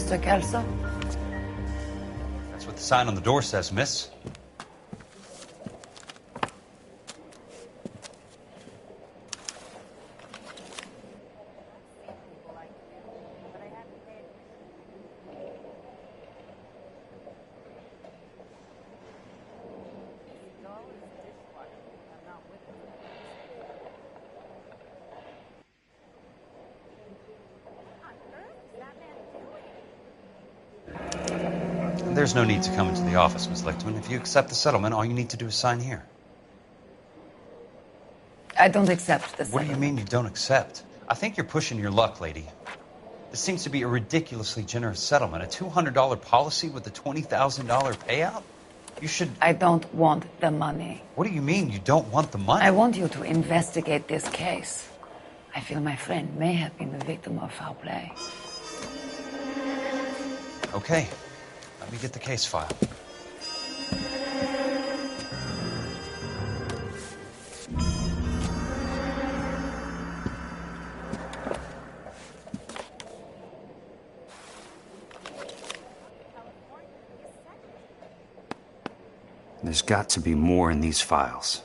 Mr. Kelso? That's what the sign on the door says, miss. There's no need to come into the office, Miss Lichtman. If you accept the settlement, all you need to do is sign here. I don't accept the What settlement. do you mean you don't accept? I think you're pushing your luck, lady. This seems to be a ridiculously generous settlement. A $200 policy with a $20,000 payout? You should... I don't want the money. What do you mean you don't want the money? I want you to investigate this case. I feel my friend may have been the victim of foul play. Okay. Let me get the case file. There's got to be more in these files.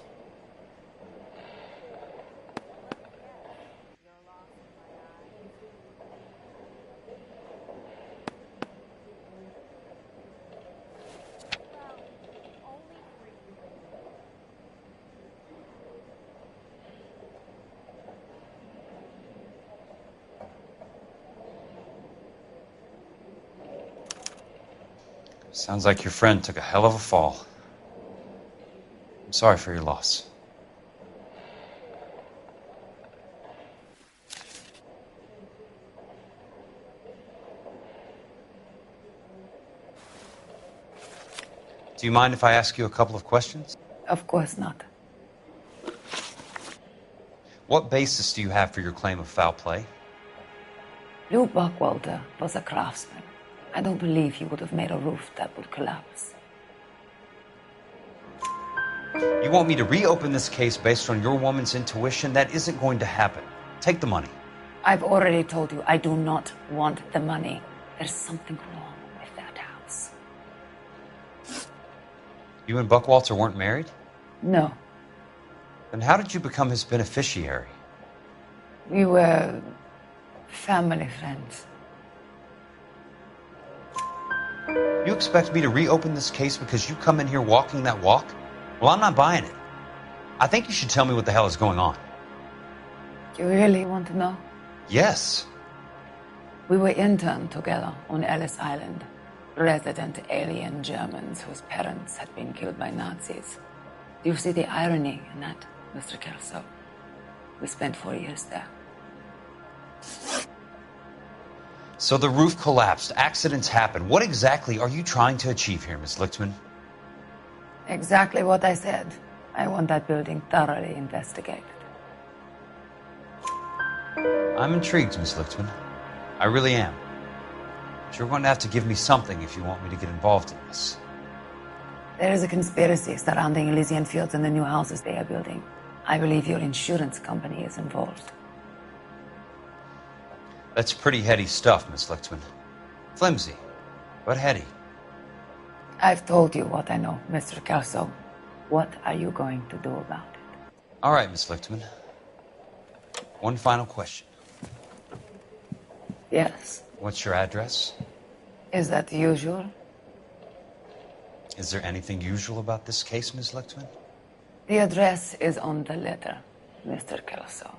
Sounds like your friend took a hell of a fall. I'm sorry for your loss. Do you mind if I ask you a couple of questions? Of course not. What basis do you have for your claim of foul play? Lou Buckwalter was a craftsman. I don't believe he would have made a roof that would collapse. You want me to reopen this case based on your woman's intuition? That isn't going to happen. Take the money. I've already told you I do not want the money. There's something wrong with that house. You and Buckwalter weren't married? No. Then how did you become his beneficiary? We were family friends. You expect me to reopen this case because you come in here walking that walk? Well, I'm not buying it. I think you should tell me what the hell is going on. You really want to know? Yes. We were interned together on Ellis Island. Resident alien Germans whose parents had been killed by Nazis. Do you see the irony in that, Mr. Kelso? We spent 4 years there. So the roof collapsed. Accidents happen. What exactly are you trying to achieve here, Miss Lichtman? Exactly what I said. I want that building thoroughly investigated. I'm intrigued, Miss Lichtman. I really am. But you're going to have to give me something if you want me to get involved in this. There is a conspiracy surrounding Elysian Fields and the new houses they are building. I believe your insurance company is involved. That's pretty heady stuff, Miss Lichtman. Flimsy, but heady. I've told you what I know, Mr. Kelso. What are you going to do about it? All right, Miss Lichtman. One final question. Yes. What's your address? Is that usual? Is there anything usual about this case, Miss Lichtman? The address is on the letter, Mr. Kelso.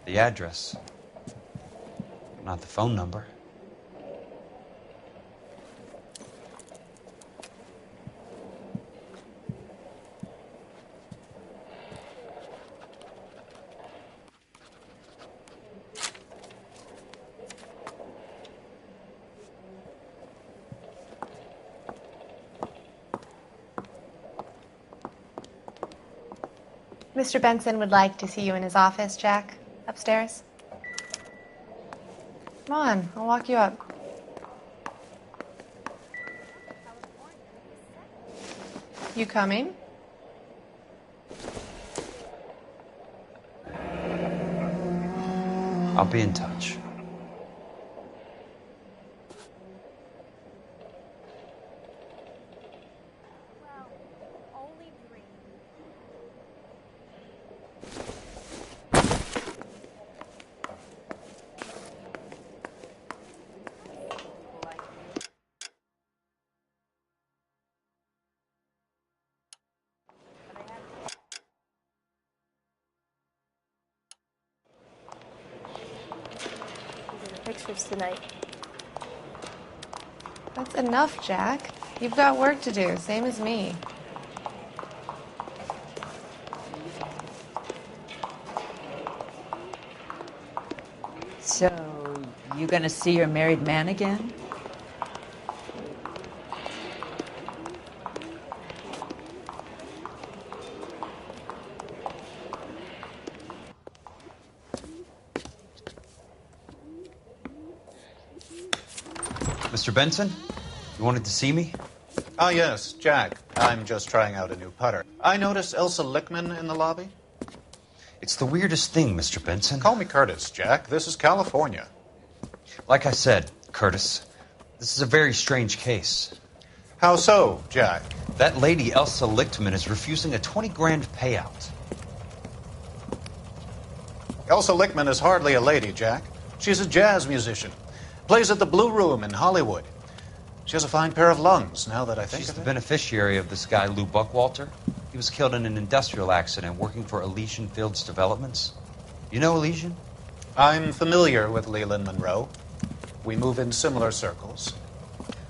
The address, not the phone number. Mr. Benson would like to see you in his office, Jack. Upstairs. Come on, I'll walk you up. You coming? I'll be in touch. detectives tonight. That's enough, Jack. You've got work to do, same as me. So, you gonna see your married man again? Mr. Benson, you wanted to see me? Ah, yes, Jack. I'm just trying out a new putter. I noticed Elsa Lickman in the lobby. It's the weirdest thing, Mr. Benson. Call me Curtis, Jack. This is California. Like I said, Curtis, this is a very strange case. How so, Jack? That lady, Elsa Lichtman, is refusing a 20 grand payout. Elsa Lickman is hardly a lady, Jack. She's a jazz musician. Plays at the Blue Room in Hollywood. She has a fine pair of lungs, now that I think She's of the it. beneficiary of this guy, Lou Buckwalter. He was killed in an industrial accident working for Elysian Fields Developments. You know Elysian? I'm familiar with Leland Monroe. We move in similar circles.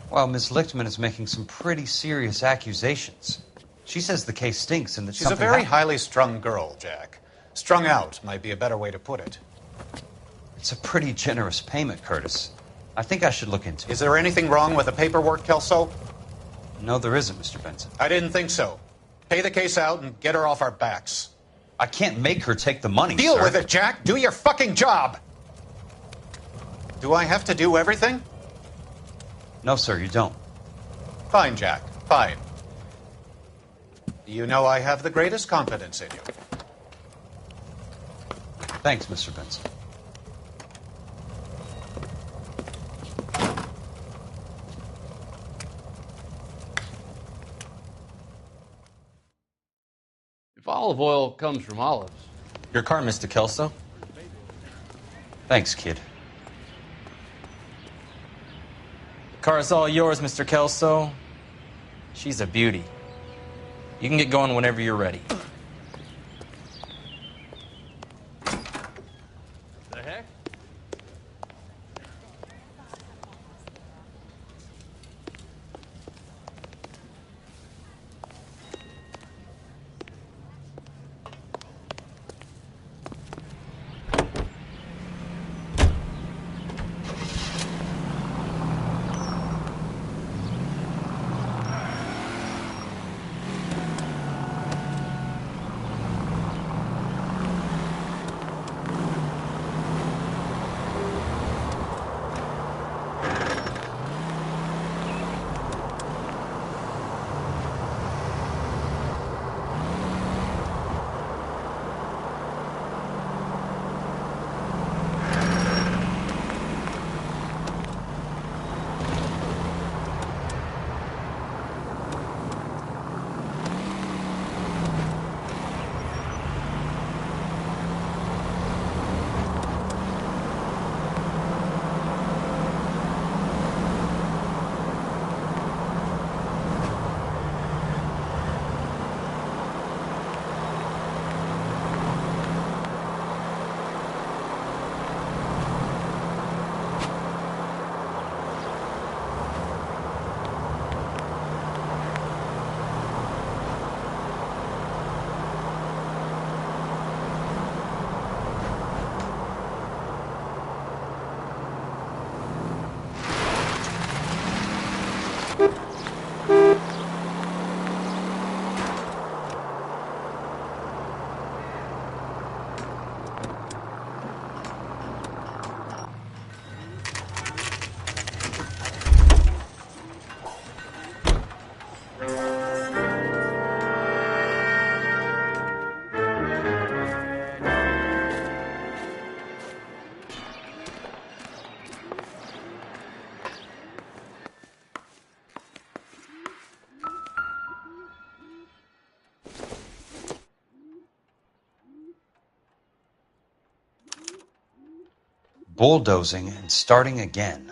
Well, Miss Lichtman is making some pretty serious accusations. She says the case stinks and that She's a very highly strung girl, Jack. Strung out might be a better way to put it. It's a pretty generous payment, Curtis. I think I should look into it. Is there anything wrong with the paperwork, Kelso? No, there isn't, Mr. Benson. I didn't think so. Pay the case out and get her off our backs. I can't make her take the money, Deal sir. with it, Jack. Do your fucking job. Do I have to do everything? No, sir, you don't. Fine, Jack. Fine. You know I have the greatest confidence in you. Thanks, Mr. Benson. If olive oil comes from olives. Your car, Mr. Kelso. Thanks, kid. Car is all yours, Mr. Kelso. She's a beauty. You can get going whenever you're ready. The heck? Bulldozing and starting again.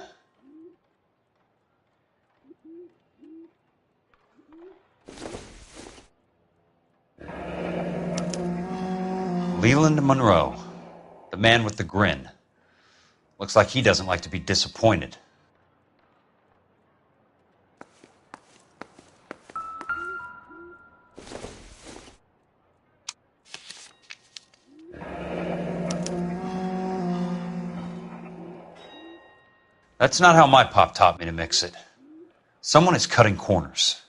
Leland Monroe, the man with the grin. Looks like he doesn't like to be disappointed. That's not how my pop taught me to mix it. Someone is cutting corners.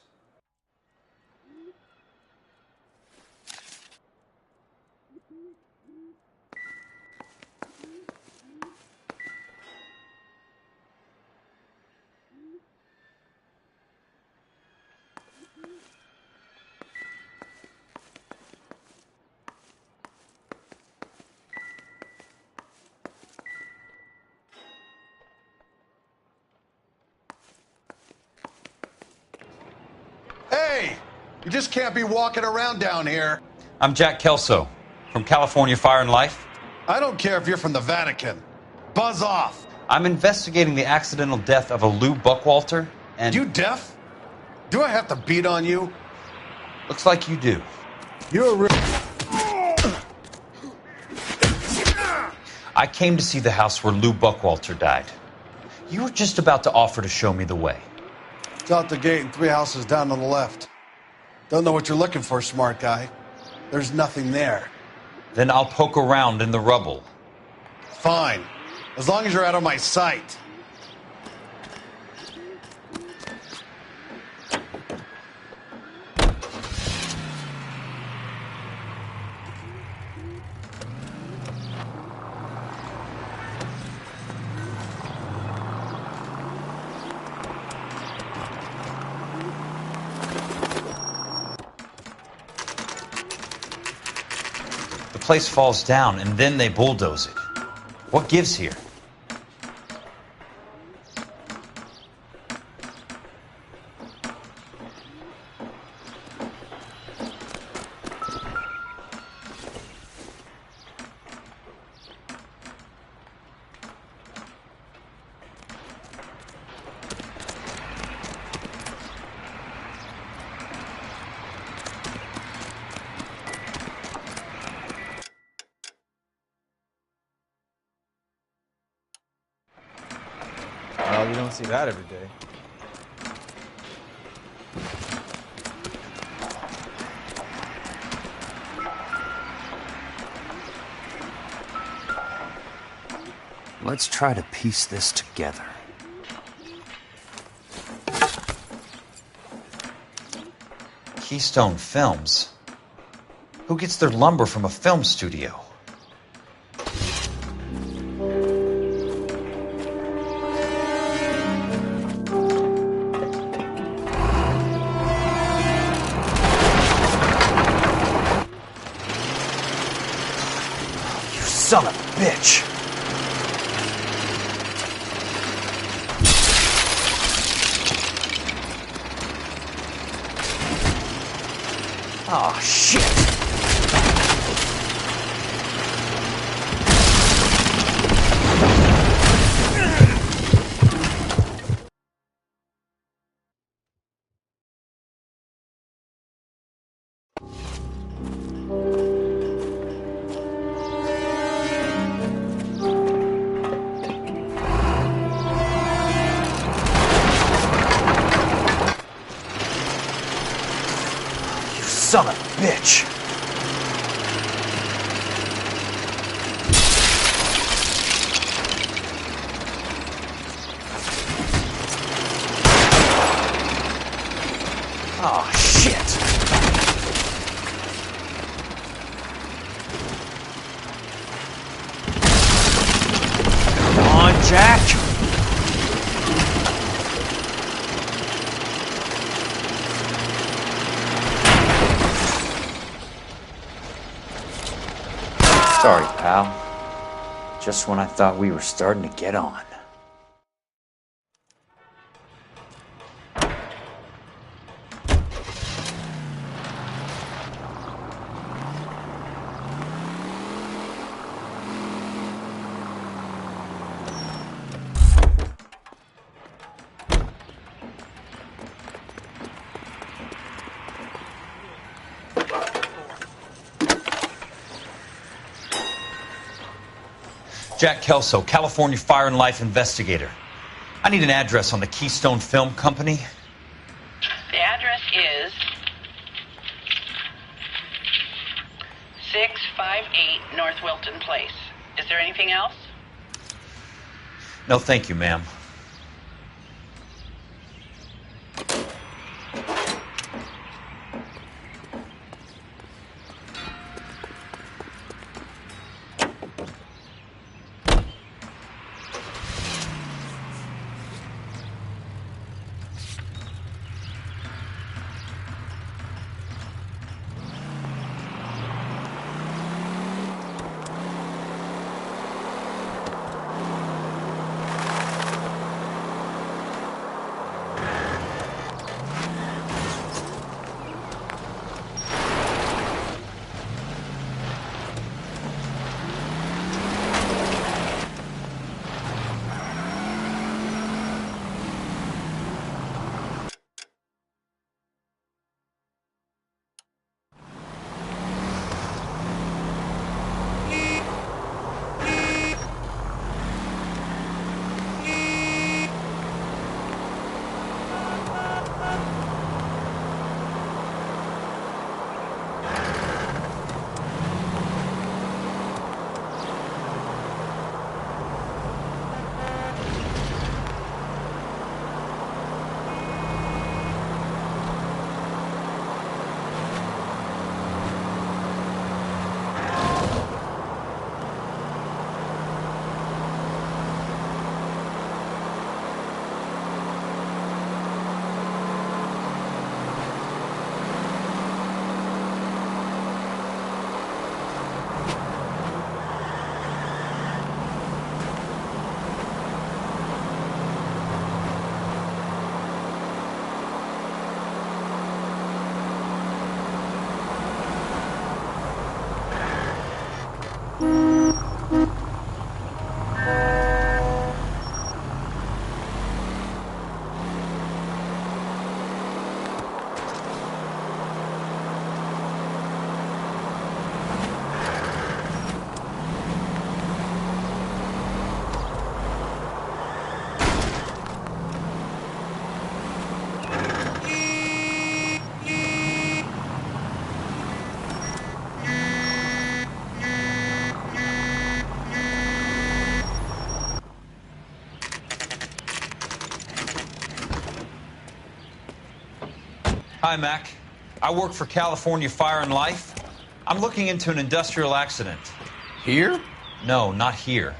Hey! You just can't be walking around down here. I'm Jack Kelso, from California Fire and Life. I don't care if you're from the Vatican. Buzz off! I'm investigating the accidental death of a Lou Buckwalter, and... You deaf? Do I have to beat on you? Looks like you do. You're a real... I came to see the house where Lou Buckwalter died. You were just about to offer to show me the way. It's out the gate and 3 houses down on the left. Don't know what you're looking for, smart guy. There's nothing there. Then I'll poke around in the rubble. Fine. As long as you're out of my sight. The place falls down, and then they bulldoze it. What gives here? Well, you don't see that every day. Let's try to piece this together. Keystone Films? Who gets their lumber from a film studio? You son of a bitch! Oh, shit! You son of a bitch! Oh, shit! Come on, Jack! Sorry, pal. Just when I thought we were starting to get on. Jack Kelso, California Fire and Life investigator. I need an address on the Keystone Film Company. The address is 658 North Wilton Place. Is there anything else? No, thank you, ma'am. Hi, Mac. I work for California Fire and Life. I'm looking into an industrial accident. Here? No, not here.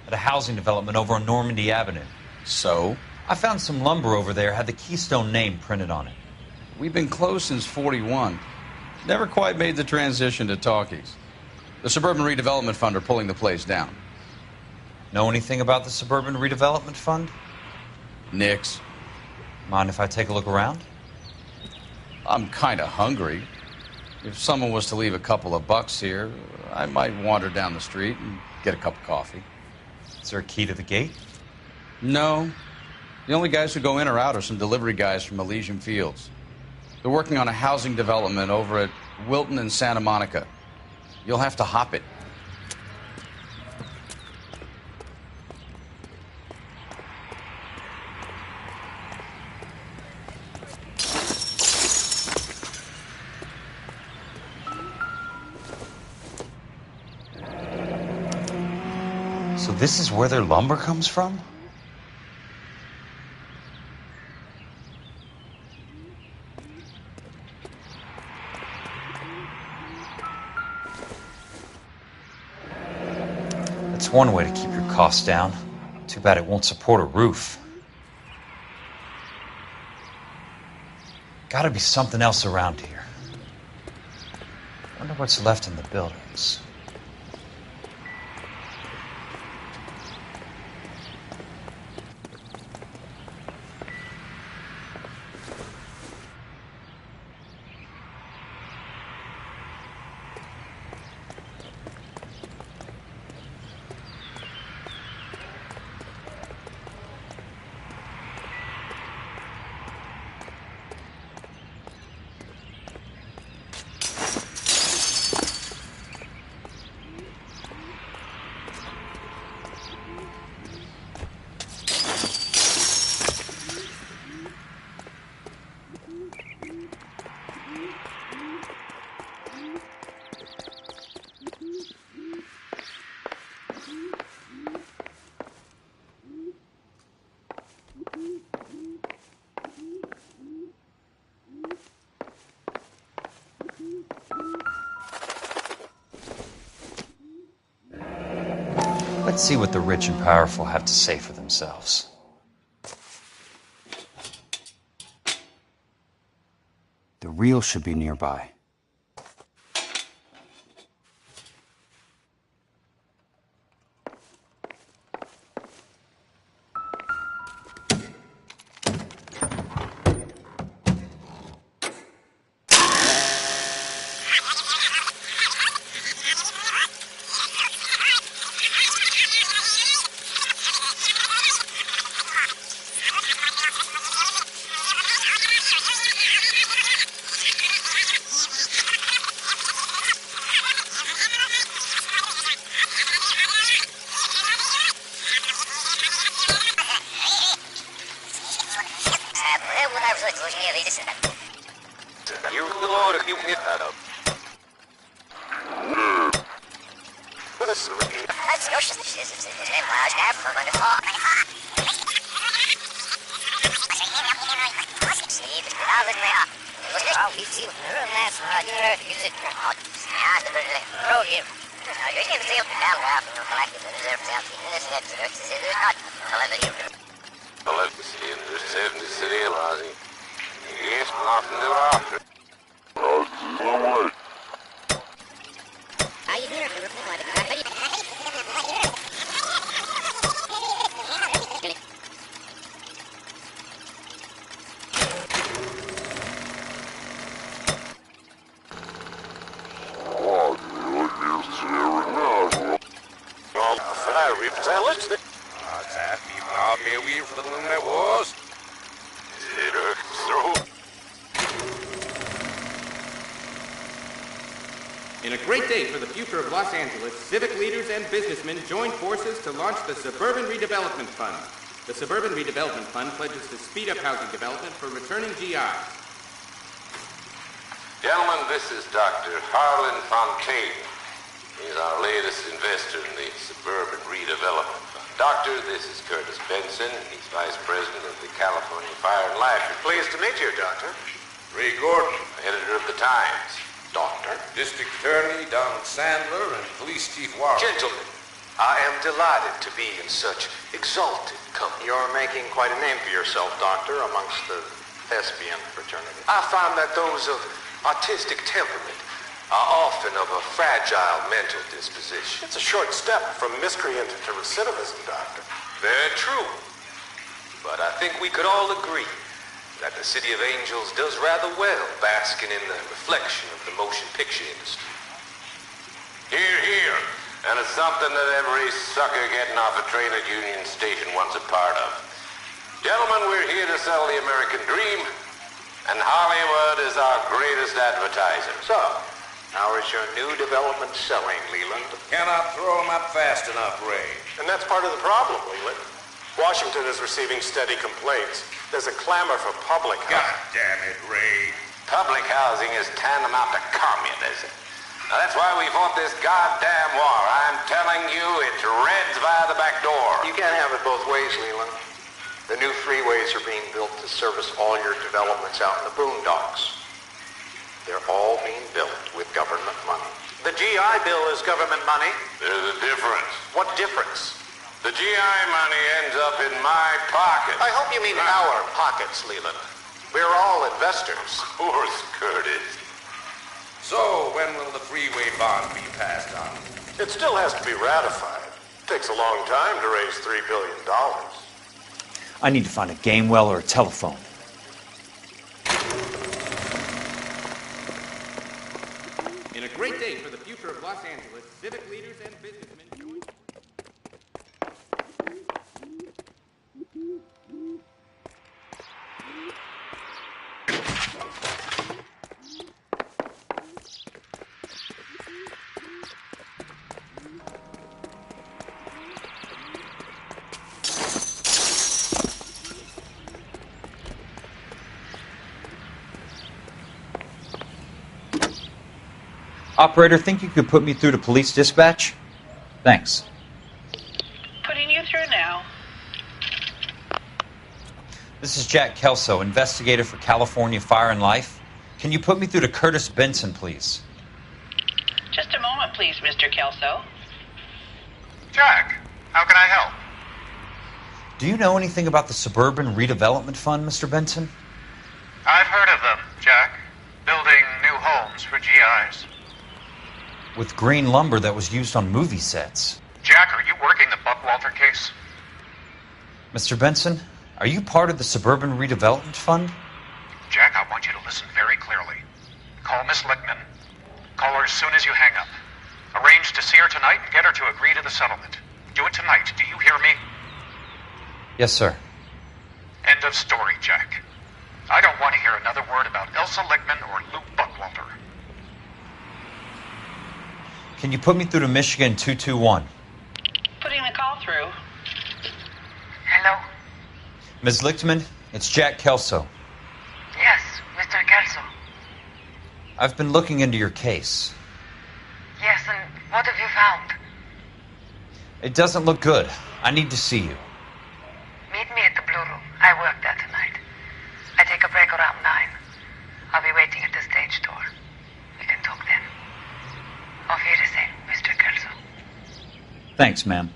At a housing development over on Normandy Avenue. So? I found some lumber over there, had the Keystone name printed on it. We've been closed since 41. Never quite made the transition to talkies. The Suburban Redevelopment Fund are pulling the place down. Know anything about the Suburban Redevelopment Fund? Nix. Mind if I take a look around? I'm kind of hungry. If someone was to leave a couple of bucks here, I might wander down the street and get a cup of coffee. Is there a key to the gate? No. The only guys who go in or out are some delivery guys from Elysian Fields. They're working on a housing development over at Wilton and Santa Monica. You'll have to hop it. So this is where their lumber comes from? That's one way to keep your costs down. Too bad it won't support a roof. Gotta be something else around here. Wonder what's left in the buildings. Let's see what the rich and powerful have to say for themselves. The real should be nearby. In a great day for the future of Los Angeles, civic leaders and businessmen joined forces to launch the Suburban Redevelopment Fund. The Suburban Redevelopment Fund pledges to speed up housing development for returning GIs. Gentlemen, this is Dr. Harlan Fontaine. He's our latest investor in the Suburban Redevelopment Fund. Doctor, this is Curtis Benson. He's Vice President of the California Fire and Life. Pleased to meet you, Doctor. Ray Gordon, editor of the Times. Doctor. District Attorney Donald Sandler and Police Chief Warren. Gentlemen, I am delighted to be in such exalted company. You're making quite a name for yourself, Doctor, amongst the thespian fraternity. I find that those of artistic temperament are often of a fragile mental disposition. It's a short step from miscreant to recidivism, Doctor. Very true. But I think we could all agree that the City of Angels does rather well basking in the reflection of the motion picture industry. Hear, hear. And it's something that every sucker getting off a train at Union Station wants a part of. Gentlemen, we're here to sell the American dream, and Hollywood is our greatest advertiser. So, how is your new development selling, Leland? Cannot throw them up fast enough, Ray. And that's part of the problem, Leland. Washington is receiving steady complaints. There's a clamor for public housing. God damn it, Ray. Public housing is tantamount to communism. Now, that's why we fought this goddamn war. I'm telling you, it's Reds via the back door. You can't have it both ways, Leland. The new freeways are being built to service all your developments out in the boondocks. They're all being built with government money. The GI Bill is government money. There's a difference. What difference? The GI money ends up in my pocket. I hope you mean our pockets, Leland. We're all investors. Of course, Curtis. So, when will the freeway bond be passed on? It still has to be ratified. It takes a long time to raise $3 billion. I need to find a game well or a telephone. In a great day for the future of Los Angeles, civic leaders and businessmen joined. Operator, think you could put me through to police dispatch? Thanks. Putting you through now. This is Jack Kelso, investigator for California Fire and Life. Can you put me through to Curtis Benson, please? please, Mr. Kelso. Jack, how can I help? Do you know anything about the Suburban Redevelopment Fund, Mr. Benson? I've heard of them, Jack. Building new homes for GIs. With green lumber that was used on movie sets. Jack, are you working the Buckwalter case? Mr. Benson, are you part of the Suburban Redevelopment Fund? Jack, I want you to listen very clearly. Call Miss Lickman. Call her as soon as you hang up. Arrange to see her tonight and get her to agree to the settlement. Do it tonight. Do you hear me? Yes, sir. End of story, Jack. I don't want to hear another word about Elsa Lickman or Luke Buckwalter. Can you put me through to Michigan 221? Putting the call through. Hello? Ms. Lichtman, it's Jack Kelso. Yes, Mr. Kelso. I've been looking into your case. Yes, and what have you found? It doesn't look good. I need to see you. Meet me at the Blue Room. I work there tonight. I take a break around 9. I'll be waiting at the stage door. We can talk then. Auf Wiedersehen, Mr. Kelso. Thanks, ma'am.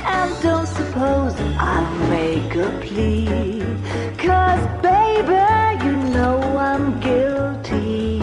And don't suppose I'll make a plea, 'cause baby, you know I'm guilty.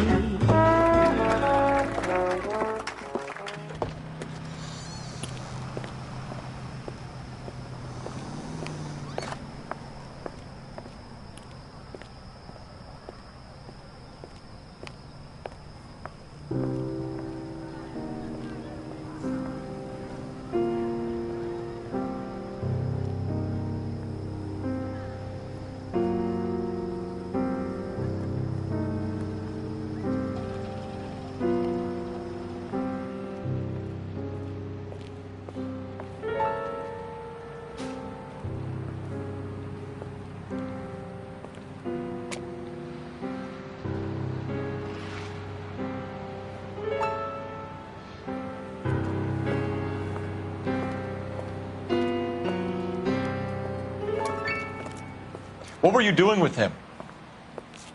What were you doing with him?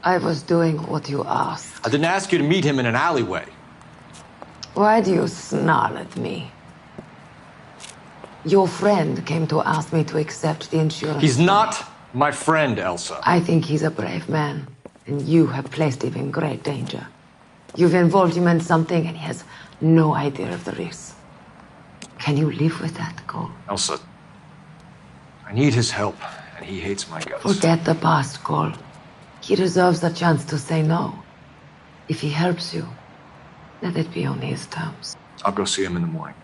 I was doing what you asked. I didn't ask you to meet him in an alleyway. Why do you snarl at me? Your friend came to ask me to accept the insurance. He's not my friend, Elsa. I think he's a brave man, and you have placed him in great danger. You've involved him in something, and he has no idea of the risk. Can you live with that, Cole? Elsa, I need his help, and he hates my guts. Forget the past, Cole. He deserves a chance to say no. If he helps you, let it be on his terms. I'll go see him in the morning.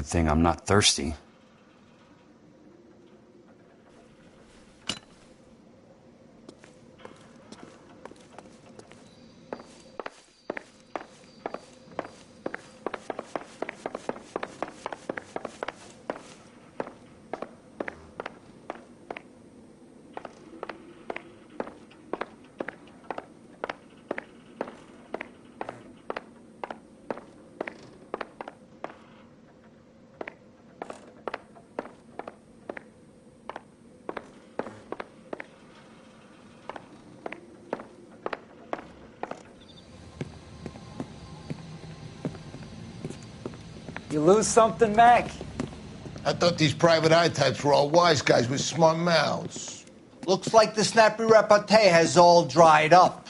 Good thing I'm not thirsty. You lose something, Mac? I thought these private eye types were all wise guys with smart mouths. Looks like the snappy repartee has all dried up.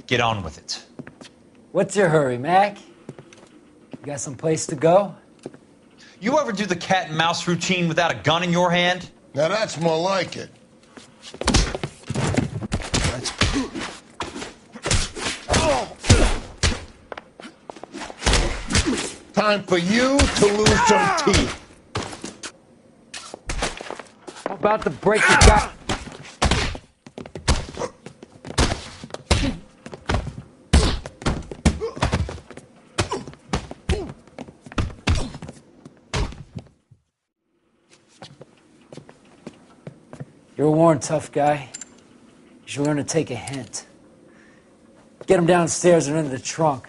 Get on with it. What's your hurry, Mac? You got some place to go? You ever do the cat and mouse routine without a gun in your hand? Now that's more like it. Time for you to lose some teeth. I'm about to break your guy. You're a worn, tough guy. You should learn to take a hint. Get him downstairs and into the trunk.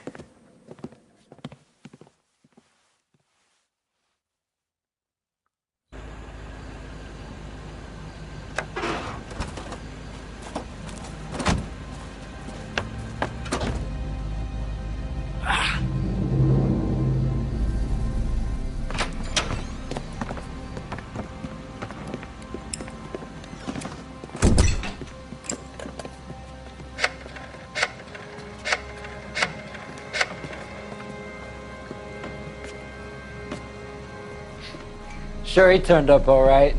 Sure, he turned up all right.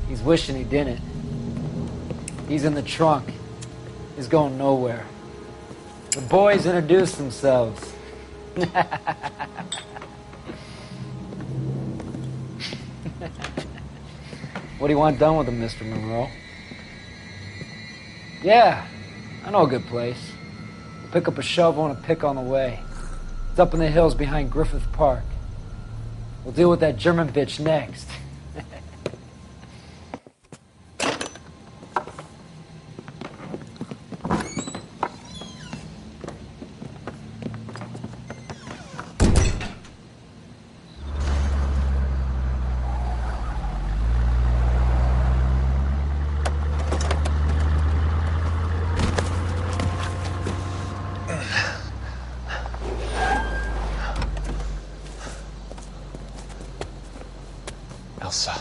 He's wishing he didn't. He's in the trunk. He's going nowhere. The boys introduced themselves. What do you want done with him, Mr. Monroe? Yeah, I know a good place. Pick up a shovel and a pick on the way. It's up in the hills behind Griffith Park. We'll deal with that German bitch next. Elsa.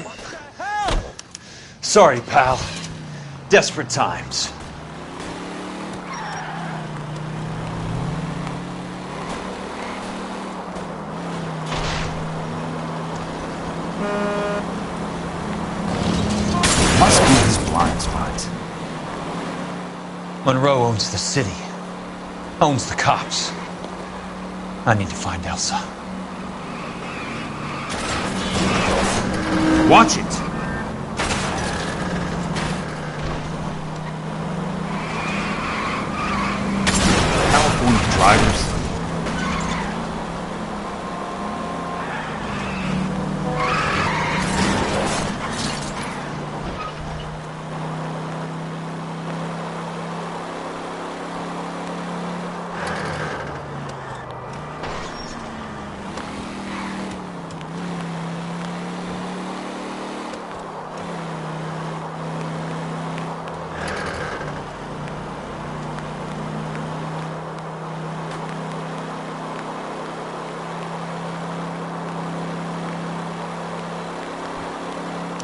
What the hell? Sorry, pal. Desperate times. Must be his blind spot. Monroe owns the city. Owns the cops. I need to find Elsa. Watch it! California drivers.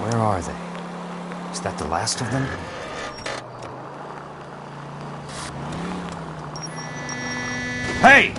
Where are they? Is that the last of them? Hey!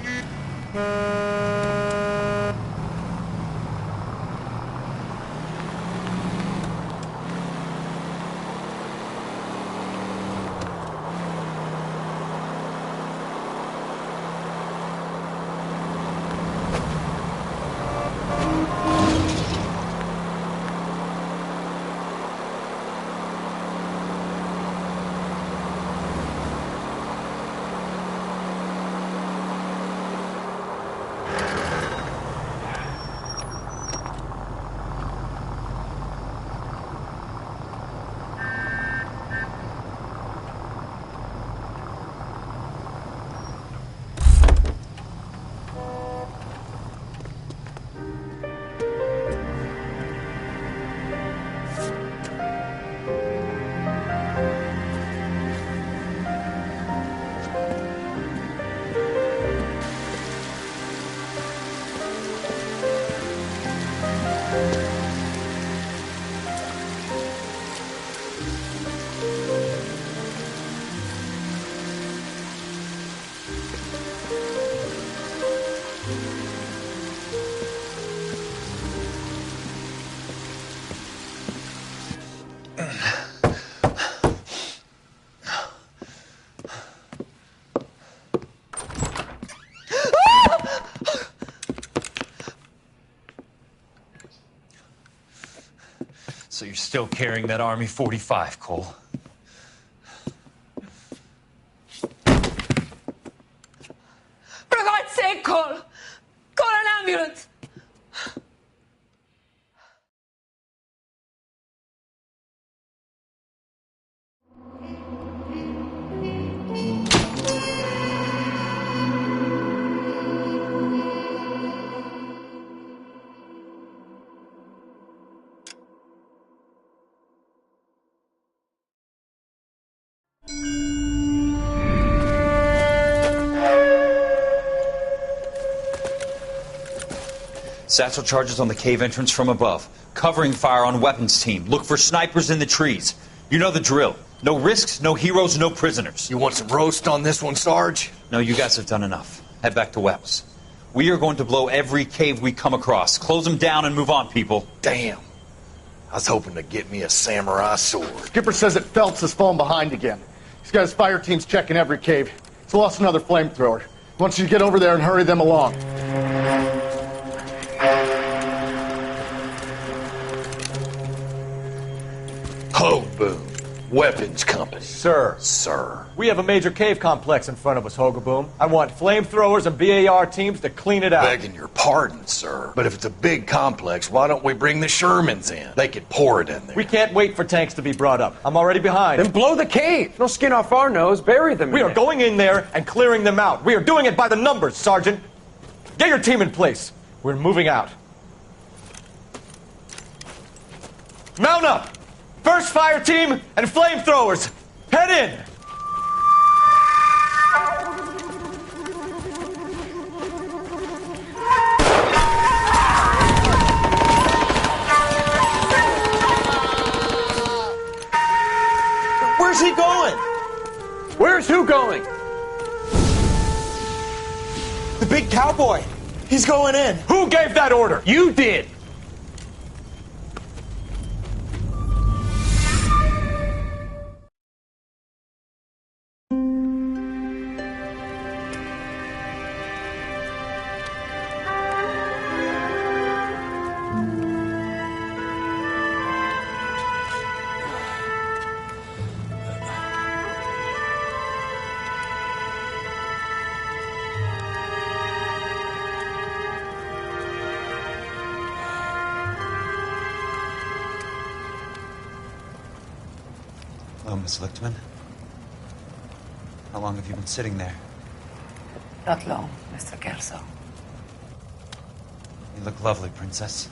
So you're still carrying that Army 45, Cole. For God's sake, Cole! Call an ambulance! Satchel charges on the cave entrance from above. Covering fire on weapons team. Look for snipers in the trees. You know the drill. No risks, no heroes, no prisoners. You want some roast on this one, Sarge? No, you guys have done enough. Head back to Webb's. We are going to blow every cave we come across. Close them down and move on, people. Damn. I was hoping to get me a samurai sword. Skipper says that Phelps has fallen behind again. He's got his fire teams checking every cave. He's lost another flamethrower. He wants you to get over there and hurry them along. Hoboon, weapons company. Sir. Sir. We have a major cave complex in front of us, Hogaboom. I want flamethrowers and BAR teams to clean it out. Begging your pardon, sir. But if it's a big complex, why don't we bring the Shermans in? They could pour it in there. We can't wait for tanks to be brought up. I'm already behind. Then blow the cave. No skin off our nose. Bury them. We are going in there and clearing them out. We are doing it by the numbers, Sergeant. Get your team in place. We're moving out. Mount up! First fire team and flamethrowers! Head in! Where's he going? Where's who going? The big cowboy. He's going in. Who gave that order? You did. Hello, Miss Lichtman. How long have you been sitting there? Not long, Mr. Kelso. You look lovely, Princess.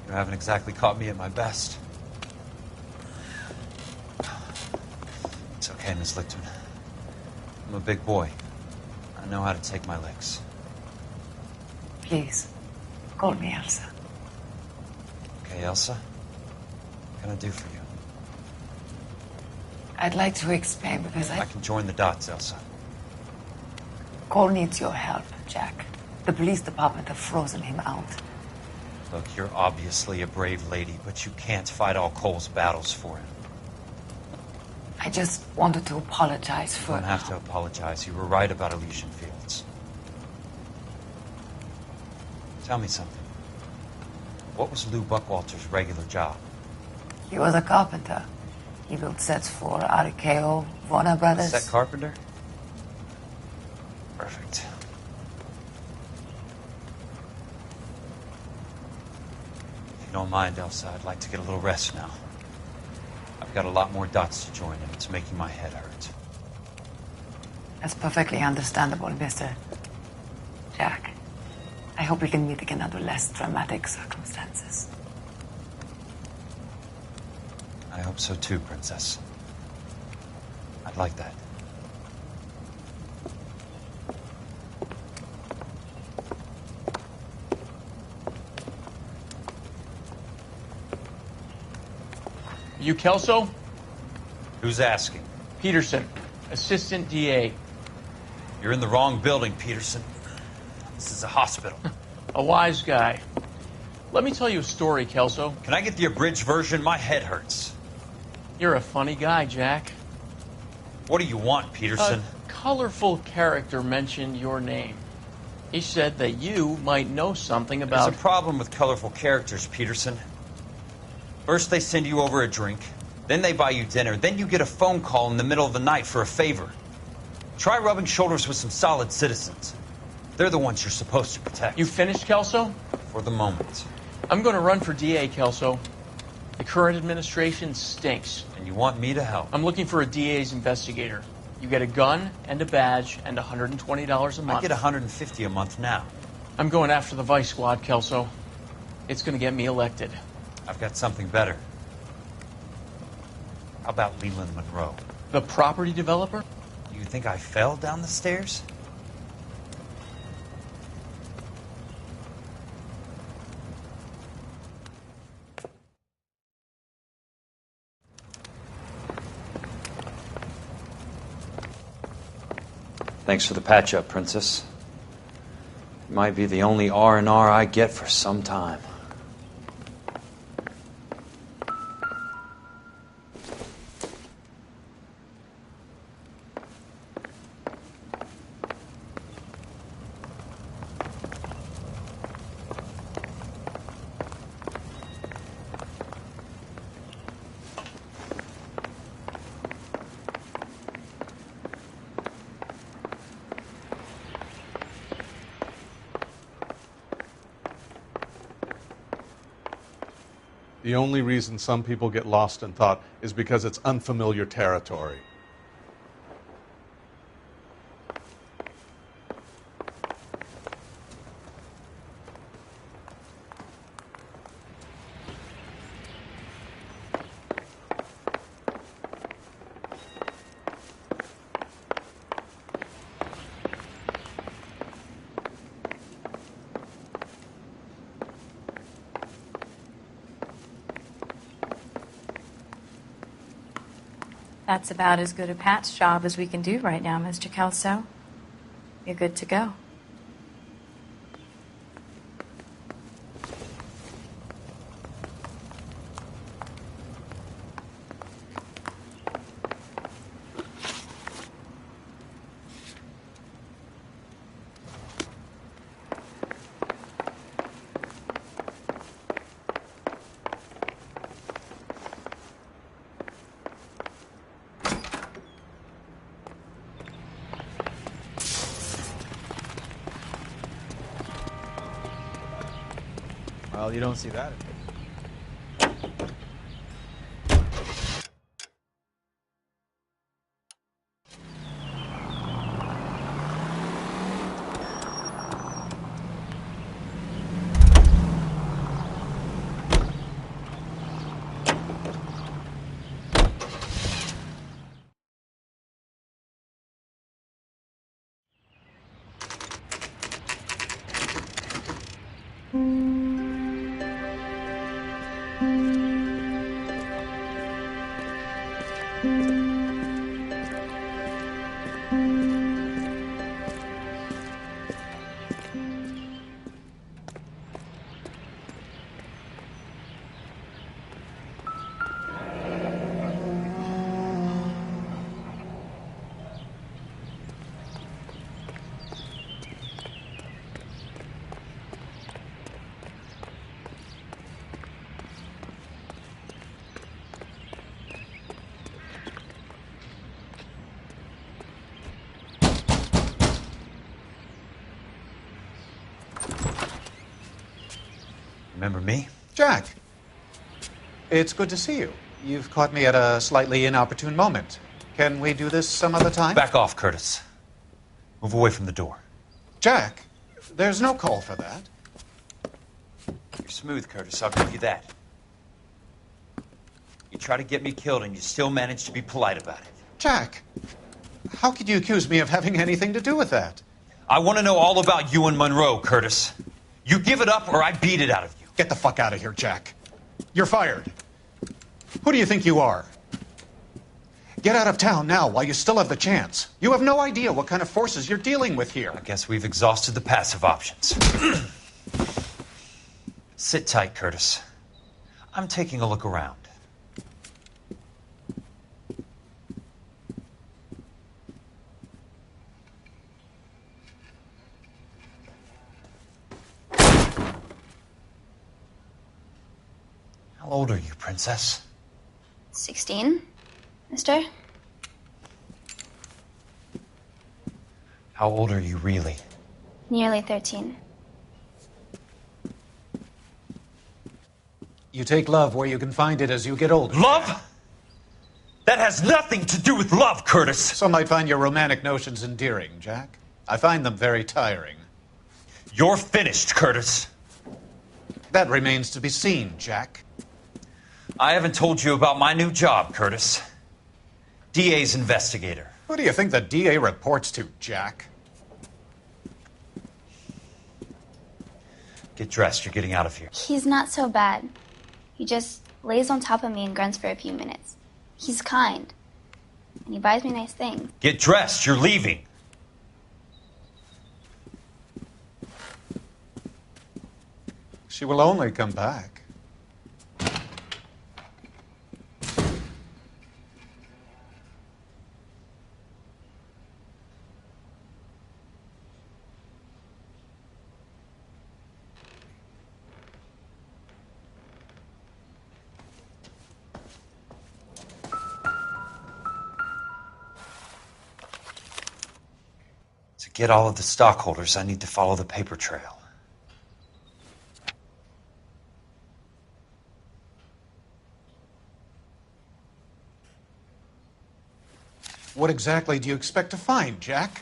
You haven't exactly caught me at my best. It's okay, Miss Lichtman. I'm a big boy. I know how to take my licks. Please, call me Elsa. Okay, Elsa? What can I do for you? I'd like to explain because I can join the dots, Elsa. Cole needs your help, Jack. The police department have frozen him out. Look, you're obviously a brave lady, but you can't fight all Cole's battles for him. I just wanted to apologize for... You don't have to apologize. You were right about Elysian Fields. Tell me something. What was Lou Buckwalter's regular job? He was a carpenter. He built sets for RKO, Warner Brothers. Set carpenter? Perfect. If you don't mind, Elsa, I'd like to get a little rest now. I've got a lot more dots to join, and it's making my head hurt. That's perfectly understandable, Mr. Jack. I hope we can meet again under less dramatic circumstances. I hope so too, Princess. I'd like that. You Kelso? Who's asking? Peterson, Assistant DA. You're in the wrong building, Peterson. This is a hospital. A wise guy. Let me tell you a story, Kelso. Can I get the abridged version? My head hurts. You're a funny guy, Jack. What do you want, Peterson? A colorful character mentioned your name. He said that you might know something about... There's a problem with colorful characters, Peterson. First they send you over a drink, then they buy you dinner, then you get a phone call in the middle of the night for a favor. Try rubbing shoulders with some solid citizens. They're the ones you're supposed to protect. You finished, Kelso? For the moment. I'm going to run for DA, Kelso. The current administration stinks. And you want me to help? I'm looking for a DA's investigator. You get a gun and a badge and $120 a month. I get $150 a month now. I'm going after the Vice Squad, Kelso. It's going to get me elected. I've got something better. How about Leland Monroe? The property developer? You think I fell down the stairs? Thanks for the patch-up, Princess. It might be the only R&R I get for some time. The only reason some people get lost in thought is because it's unfamiliar territory. That's about as good a Pat's job as we can do right now, Mr. Kelso. You're good to go. Well, you don't see that. Remember me? Jack, it's good to see you. You've caught me at a slightly inopportune moment. Can we do this some other time? Back off, Curtis. Move away from the door. Jack, there's no call for that. You're smooth, Curtis. I'll give you that. You try to get me killed and you still manage to be polite about it. Jack, how could you accuse me of having anything to do with that? I want to know all about you and Monroe, Curtis. You give it up or I beat it out of you. Get the fuck out of here, Jack. You're fired. Who do you think you are? Get out of town now while you still have the chance. You have no idea what kind of forces you're dealing with here. I guess we've exhausted the passive options. Sit tight, Curtis. I'm taking a look around. How old are you, Princess? 16, mister? How old are you really? Nearly 13. You take love where you can find it as you get older. Love? That has nothing to do with love, Curtis. Some might find your romantic notions endearing, Jack. I find them very tiring. You're finished, Curtis. That remains to be seen, Jack. I haven't told you about my new job, Curtis. DA's investigator. Who do you think the DA reports to, Jack? Get dressed. You're getting out of here. He's not so bad. He just lays on top of me and grunts for a few minutes. He's kind. And he buys me nice things. Get dressed. You're leaving. She will only come back. To get all of the stockholders, I need to follow the paper trail. What exactly do you expect to find, Jack?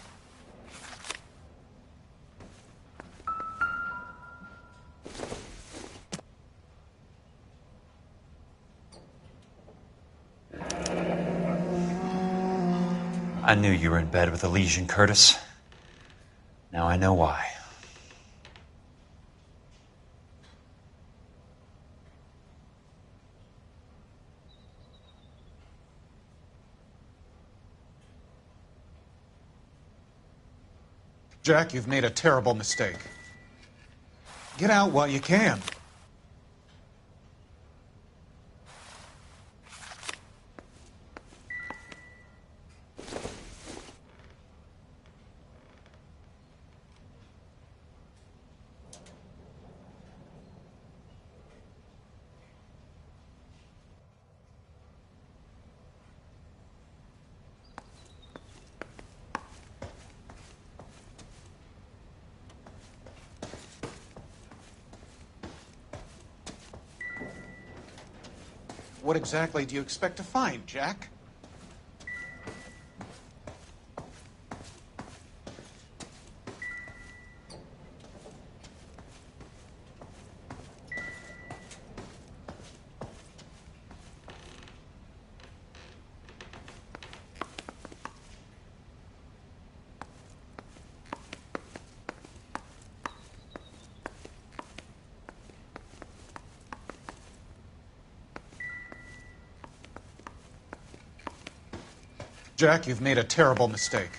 I knew you were in bed with a lesion, Curtis. Now I know why. Jack, you've made a terrible mistake. Get out while you can. What exactly do you expect to find, Jack? Jack, you've made a terrible mistake.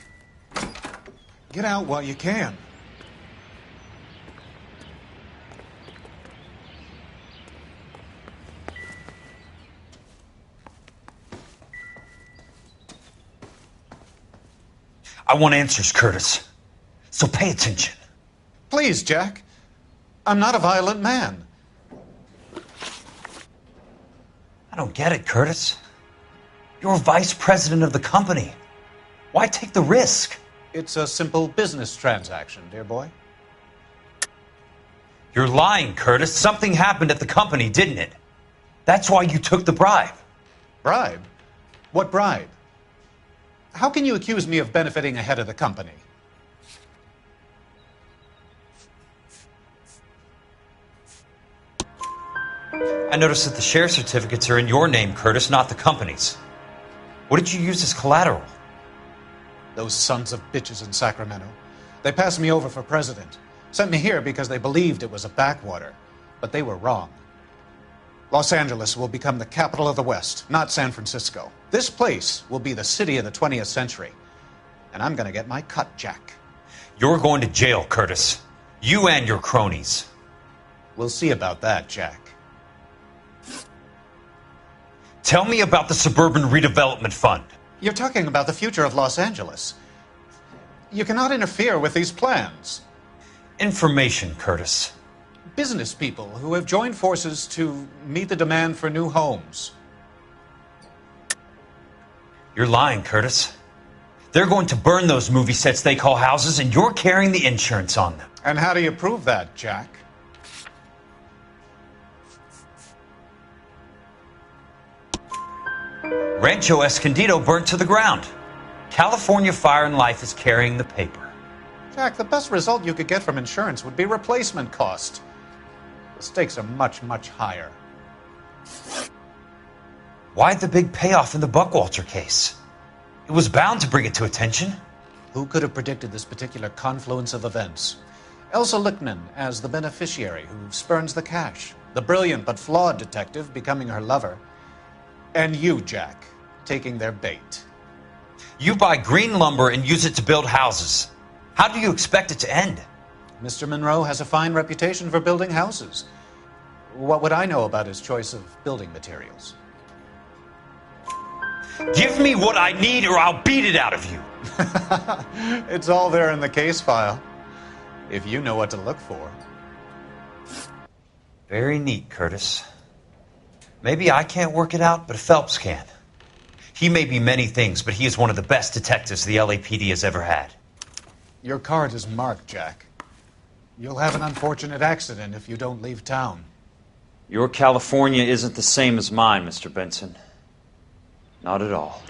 Get out while you can. I want answers, Curtis. So pay attention. Please, Jack. I'm not a violent man. I don't get it, Curtis. You're vice president of the company. Why take the risk? It's a simple business transaction, dear boy. You're lying, Curtis. Something happened at the company, didn't it? That's why you took the bribe. Bribe? What bribe? How can you accuse me of benefiting ahead of the company? I noticed that the share certificates are in your name, Curtis, not the company's. What did you use as collateral? Those sons of bitches in Sacramento. They passed me over for president. Sent me here because they believed it was a backwater. But they were wrong. Los Angeles will become the capital of the West, not San Francisco. This place will be the city of the 20th century. And I'm going to get my cut, Jack. You're going to jail, Curtis. You and your cronies. We'll see about that, Jack. Tell me about the Suburban Redevelopment Fund. You're talking about the future of Los Angeles. You cannot interfere with these plans. Information, Curtis. business people who have joined forces to meet the demand for new homes. You're lying, Curtis. They're going to burn those movie sets they call houses, and you're carrying the insurance on them. And how do you prove that, Jack? Rancho Escondido burnt to the ground. California Fire and Life is carrying the paper. Jack, the best result you could get from insurance would be replacement cost. The stakes are much, much higher. Why the big payoff in the Buckwalter case? It was bound to bring it to attention. Who could have predicted this particular confluence of events? Elsa Lichtman as the beneficiary who spurns the cash. The brilliant but flawed detective becoming her lover. And you, Jack, taking their bait. You buy green lumber and use it to build houses. How do you expect it to end? Mr. Monroe has a fine reputation for building houses. What would I know about his choice of building materials? Give me what I need or I'll beat it out of you. It's all there in the case file, if you know what to look for. Very neat, Curtis. Maybe I can't work it out, but Phelps can. He may be many things, but he is one of the best detectives the LAPD has ever had. Your card is marked, Jack. You'll have an unfortunate accident if you don't leave town. Your California isn't the same as mine, Mr. Benson. Not at all.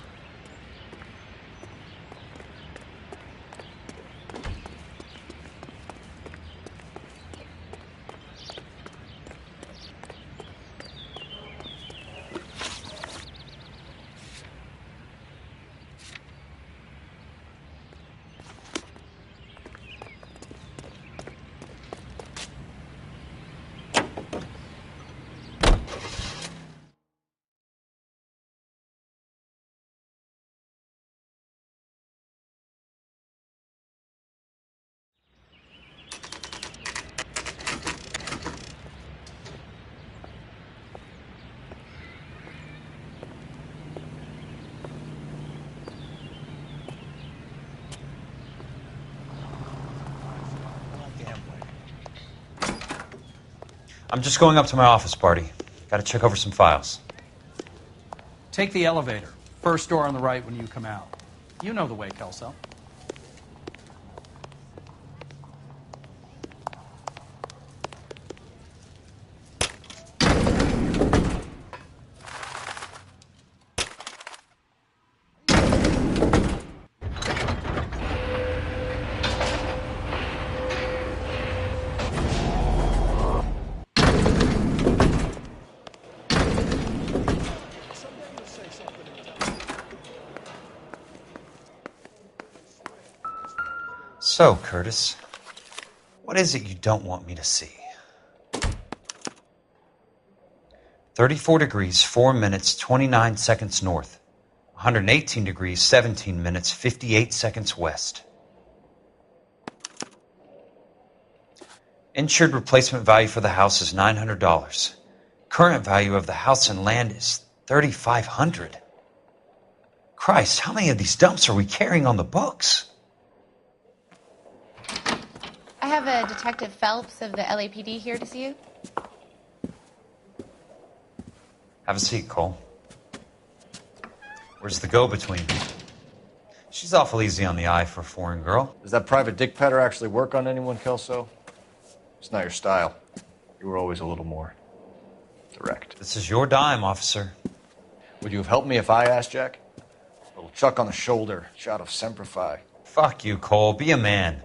I'm just going up to my office, Barty. Got to check over some files. Take the elevator. First door on the right when you come out. You know the way, Kelso. So, Curtis, what is it you don't want me to see? 34 degrees, 4 minutes, 29 seconds north. 118 degrees, 17 minutes, 58 seconds west. Insured replacement value for the house is $900. Current value of the house and land is $3,500. Christ, how many of these dumps are we carrying on the books? I have a Detective Phelps of the LAPD here to see you. Have a seat, Cole. Where's the go-between? She's awful easy on the eye for a foreign girl. Does that private dick petter actually work on anyone, Kelso? It's not your style. You were always a little more direct. This is your dime, officer. Would you have helped me if I asked, Jack? A little chuck on the shoulder, shot of Semper Fi. Fuck you, Cole. Be a man.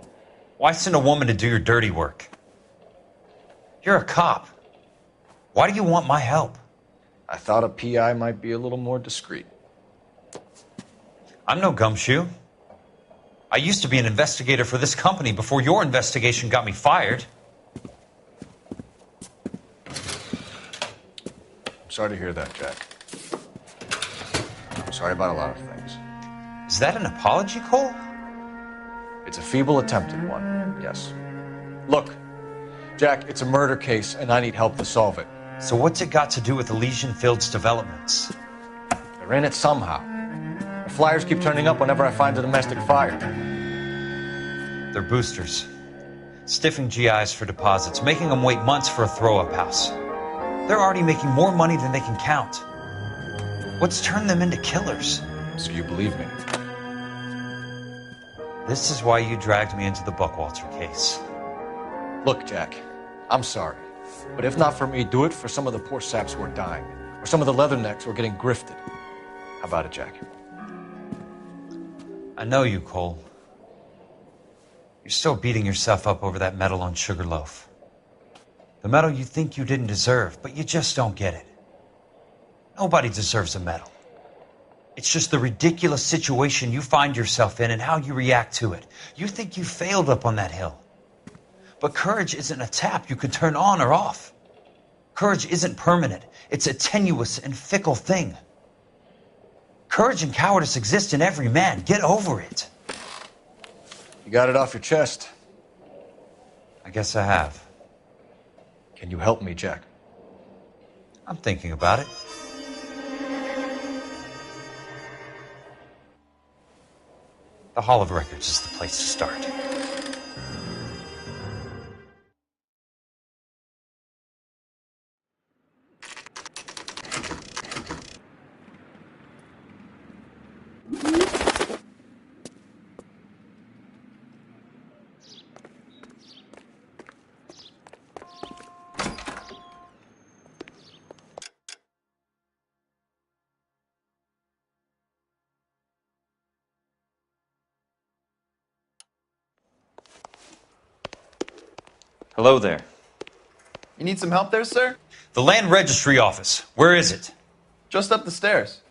Why send a woman to do your dirty work? You're a cop. Why do you want my help? I thought a PI might be a little more discreet. I'm no gumshoe. I used to be an investigator for this company before your investigation got me fired. I'm sorry to hear that, Jack. I'm sorry about a lot of things. Is that an apology, Cole? It's a feeble attempt at one, yes. Look, Jack, it's a murder case, and I need help to solve it. So what's it got to do with Elysian Fields developments? They're in it somehow. The flyers keep turning up whenever I find a domestic fire. They're boosters. Stiffing GIs for deposits, making them wait months for a throw-up house. They're already making more money than they can count. What's turned them into killers? So you believe me? This is why you dragged me into the Buckwalter case. Look, Jack, I'm sorry. But if not for me, do it for some of the poor saps who are dying. Or some of the leathernecks who are getting grifted. How about it, Jack? I know you, Cole. You're still beating yourself up over that medal on Sugarloaf. The medal you think you didn't deserve, but you just don't get it. Nobody deserves a medal. It's just the ridiculous situation you find yourself in and how you react to it. You think you failed up on that hill. But courage isn't a tap you can turn on or off. Courage isn't permanent. It's a tenuous and fickle thing. Courage and cowardice exist in every man. Get over it. You got it off your chest. I guess I have. Can you help me, Jack? I'm thinking about it. The Hall of Records is the place to start. Hello there. You need some help there, sir? The Land Registry Office. Where is it? Just up the stairs.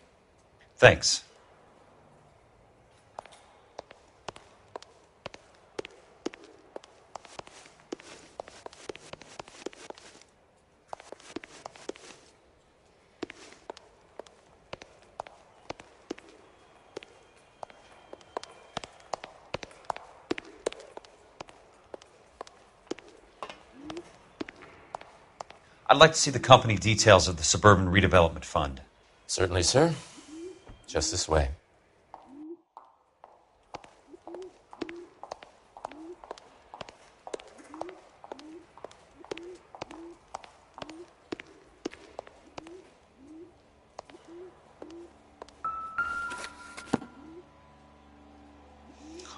Thanks. I'd like to see the company details of the Suburban Redevelopment Fund. Certainly, sir. Just this way.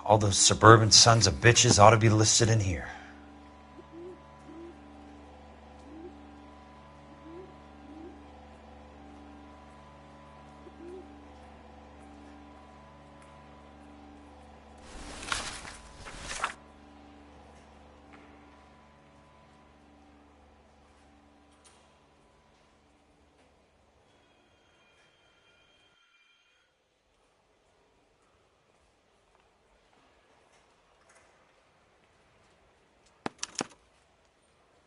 All those suburban sons of bitches ought to be listed in here.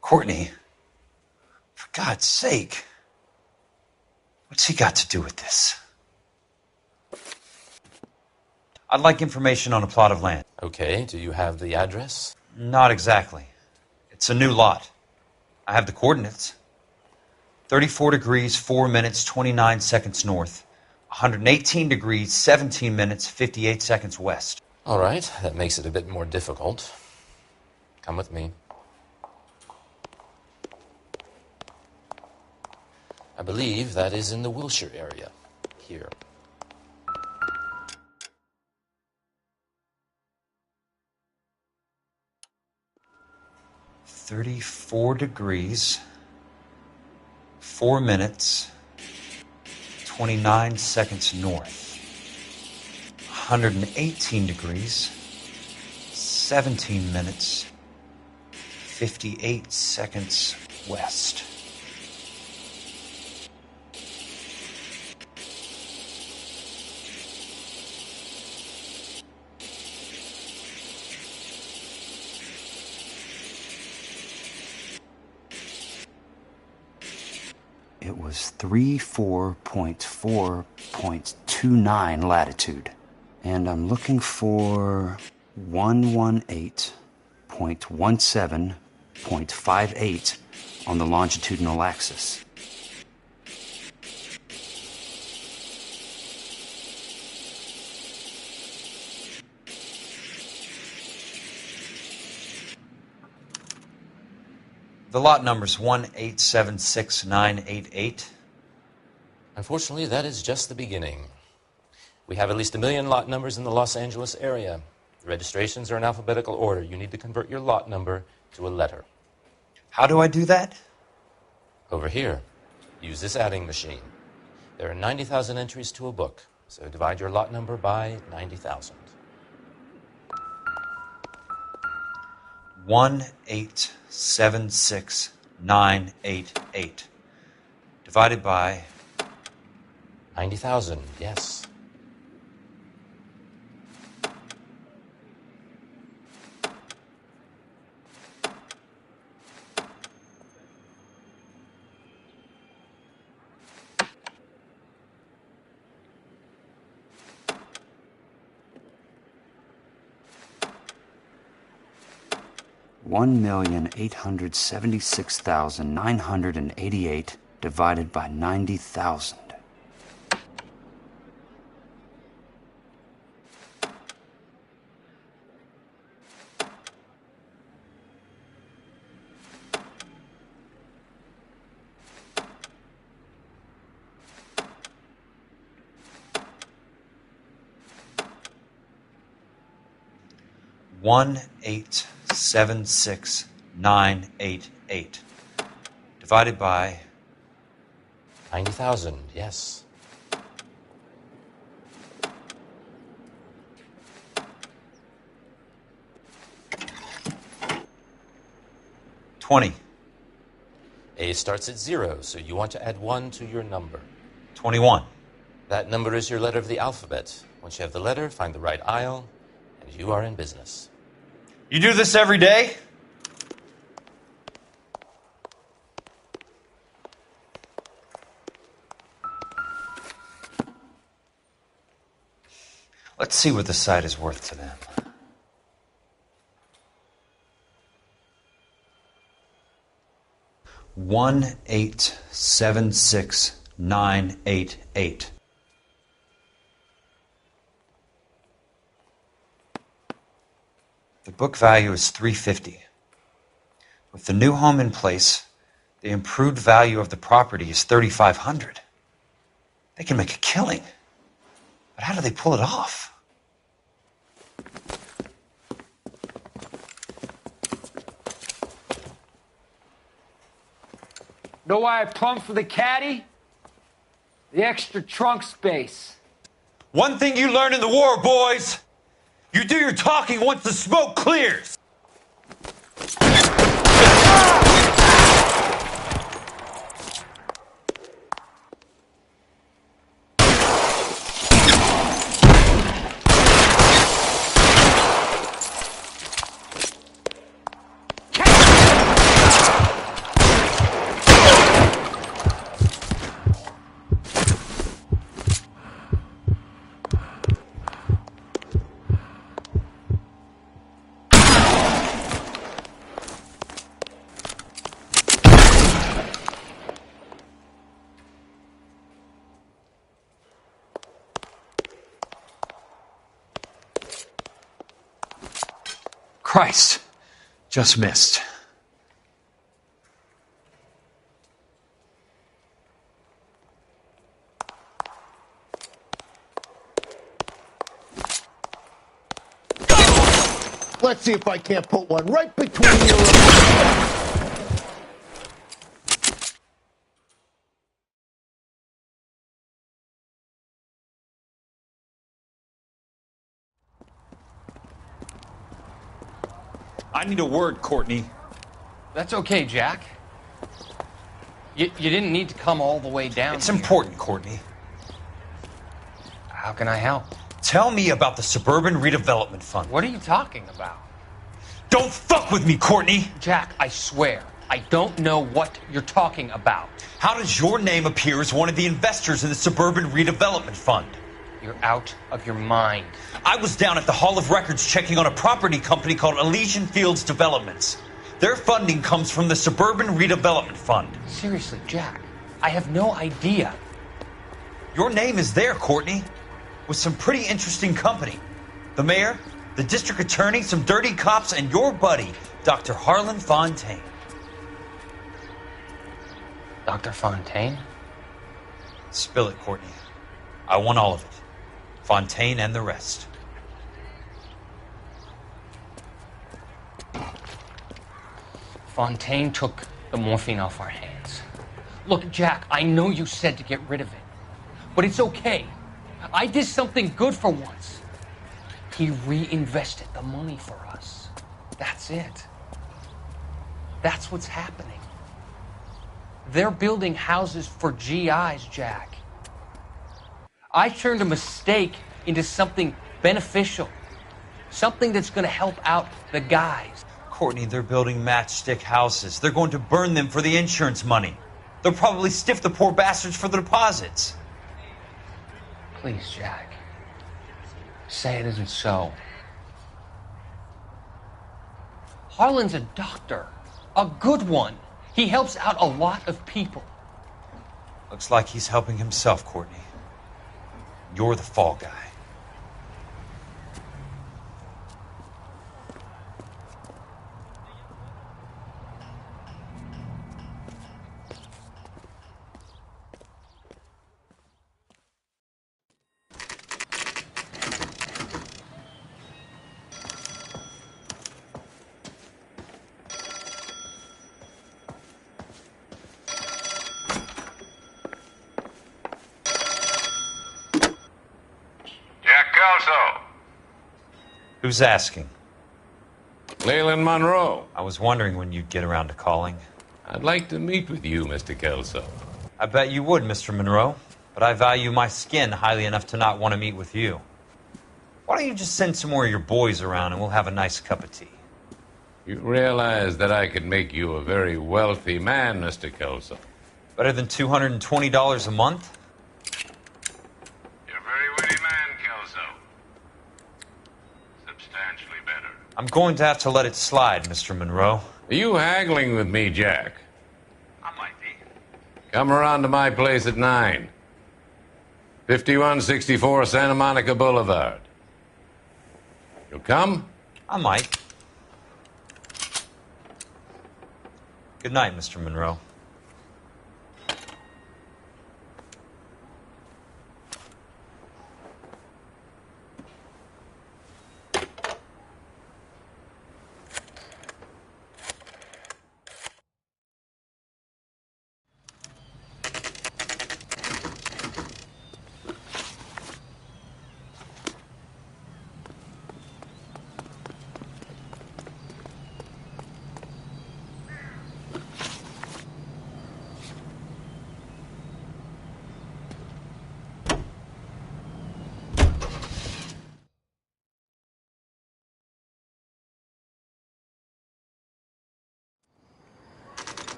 Courtney, for God's sake, what's he got to do with this? I'd like information on a plot of land. Okay, do you have the address? Not exactly. It's a new lot. I have the coordinates. 34 degrees, 4 minutes, 29 seconds north. 118 degrees, 17 minutes, 58 seconds west. All right, that makes it a bit more difficult. Come with me. I believe that is in the Wilshire area. Here. "34 degrees, 4 minutes, 29 seconds north. 118 degrees, 17 minutes, 58 seconds west." It was 34.4.29 latitude. And I'm looking for 118.17.58 on the longitudinal axis. The lot number's 1876988. Unfortunately, that is just the beginning. We have at least 1 million lot numbers in the Los Angeles area. The registrations are in alphabetical order. You need to convert your lot number to a letter. How do I do that? Over here. Use this adding machine. There are 90,000 entries to a book, so divide your lot number by 90,000. 1876988. Divided by 90,000, yes. $1,876,988 divided by 90,000. One 876,988 divided by 90,000, yes. $20. A starts at 0, so you want to add 1 to your number. 21. That number is your letter of the alphabet. Once you have the letter, find the right aisle, and you are in business. You do this every day? Let's see what the site is worth to them. $1,876,988. The book value is $350. With the new home in place, the improved value of the property is $3,500. They can make a killing. But how do they pull it off? Know why I plumbed for the caddy? The extra trunk space. One thing you learn in the war, boys. You do your talking once the smoke clears. Christ, just missed. Let's see if I can't put one right between your... I need a word, Courtney. That's okay, Jack. You didn't need to come all the way down. It's important, Courtney. How can I help? Tell me about the Suburban Redevelopment Fund. What are you talking about? Don't fuck with me, Courtney! Jack, I swear, I don't know what you're talking about. How does your name appear as one of the investors in the Suburban Redevelopment Fund? You're out of your mind. I was down at the Hall of Records checking on a property company called Elysian Fields Developments. Their funding comes from the Suburban Redevelopment Fund. Seriously, Jack, I have no idea. Your name is there, Courtney, with some pretty interesting company. The mayor, the district attorney, some dirty cops, and your buddy, Dr. Harlan Fontaine. Dr. Fontaine? Spill it, Courtney. I want all of it. Fontaine and the rest. Fontaine took the morphine off our hands. Look, Jack, I know you said to get rid of it, but it's okay. I did something good for once. He reinvested the money for us. That's it. That's what's happening. They're building houses for GIs, Jack. I turned a mistake into something beneficial. Something that's going to help out the guys. Courtney, they're building matchstick houses. They're going to burn them for the insurance money. They'll probably stiff the poor bastards for the deposits. Please, Jack. Say it isn't so. Harlan's a doctor. A good one. He helps out a lot of people. Looks like he's helping himself, Courtney. You're the fall guy. Who's asking? Leland Monroe. I was wondering when you'd get around to calling. I'd like to meet with you, Mr. Kelso. I bet you would, Mr. Monroe. But I value my skin highly enough to not want to meet with you. Why don't you just send some more of your boys around and we'll have a nice cup of tea? You realize that I could make you a very wealthy man, Mr. Kelso. Better than $220 a month? You're a very witty man, Kelso. Substantially better. I'm going to have to let it slide, Mr. Monroe. Are you haggling with me, Jack? I might be. Come around to my place at 9. 5164 Santa Monica Boulevard. You'll come? I might. Good night, Mr. Monroe.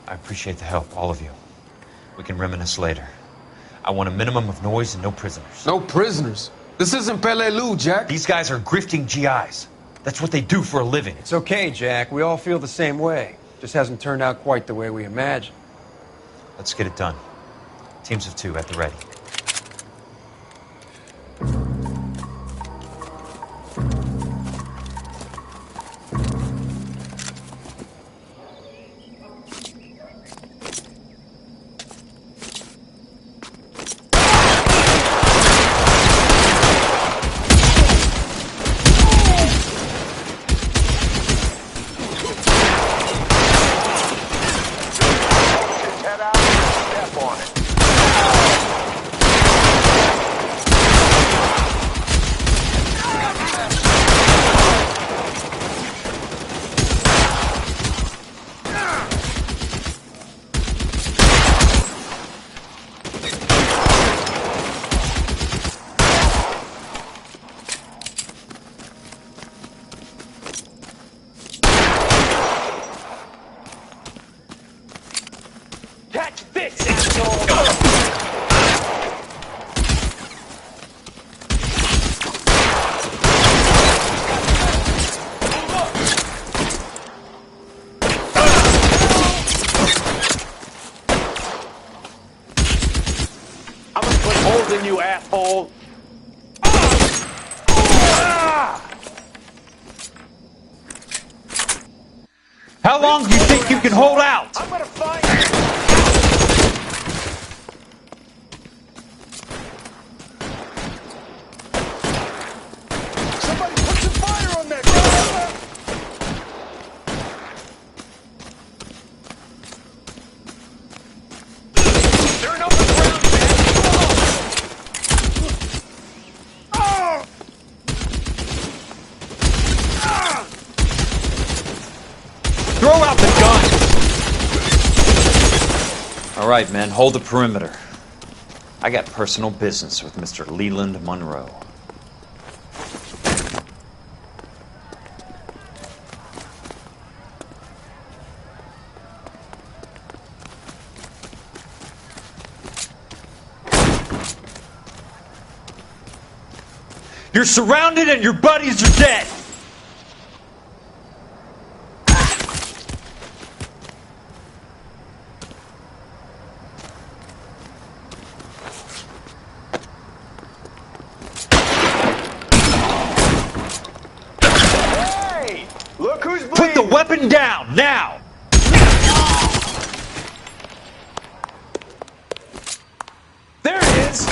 I appreciate the help, all of you. We can reminisce later. I want a minimum of noise and no prisoners. No prisoners? This isn't Peleliu, Jack. These guys are grifting GIs. That's what they do for a living. It's okay, Jack. We all feel the same way. Just hasn't turned out quite the way we imagined. Let's get it done. Teams of 2 at the ready. Head out and step on it. something, you asshole? How long do you think you can hold out? I'm gonna find somebody put some fire on that guy! They're in open ground, Throw out the gun! All right, men, hold the perimeter. I got personal business with Mr. Leland Monroe. You're surrounded and your buddies are dead! Hey! Look who's bleeding! Put the weapon down, now! There it is!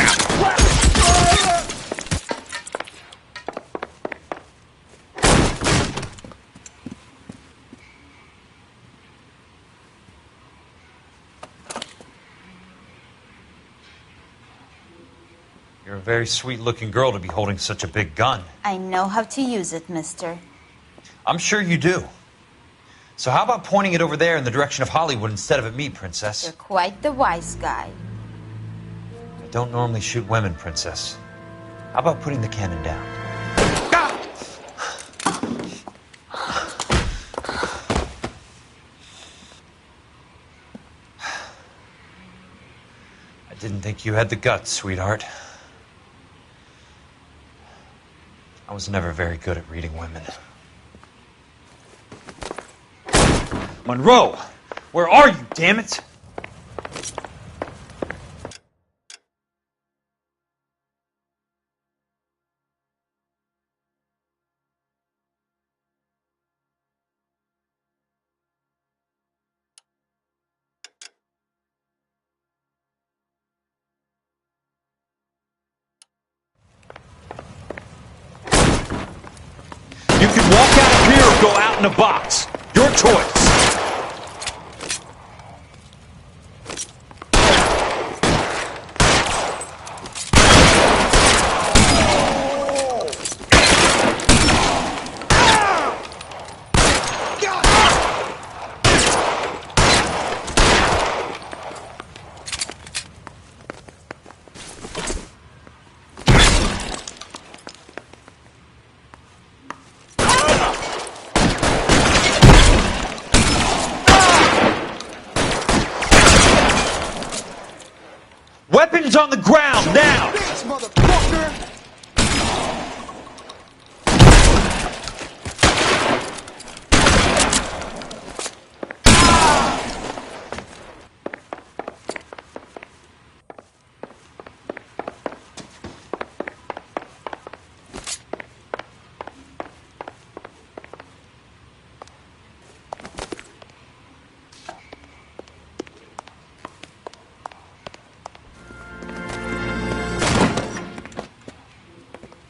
You're a very sweet-looking girl to be holding such a big gun. I know how to use it, mister. I'm sure you do. So how about pointing it over there in the direction of Hollywood instead of at me, Princess? You're quite the wise guy. I don't normally shoot women, Princess. How about putting the cannon down? I didn't think you had the guts, sweetheart. I was never very good at reading women. Monroe! Where are you, damn it? You can walk out of here or go out in a box. Your choice. Weapons on the ground, now! Bitch, motherfucker!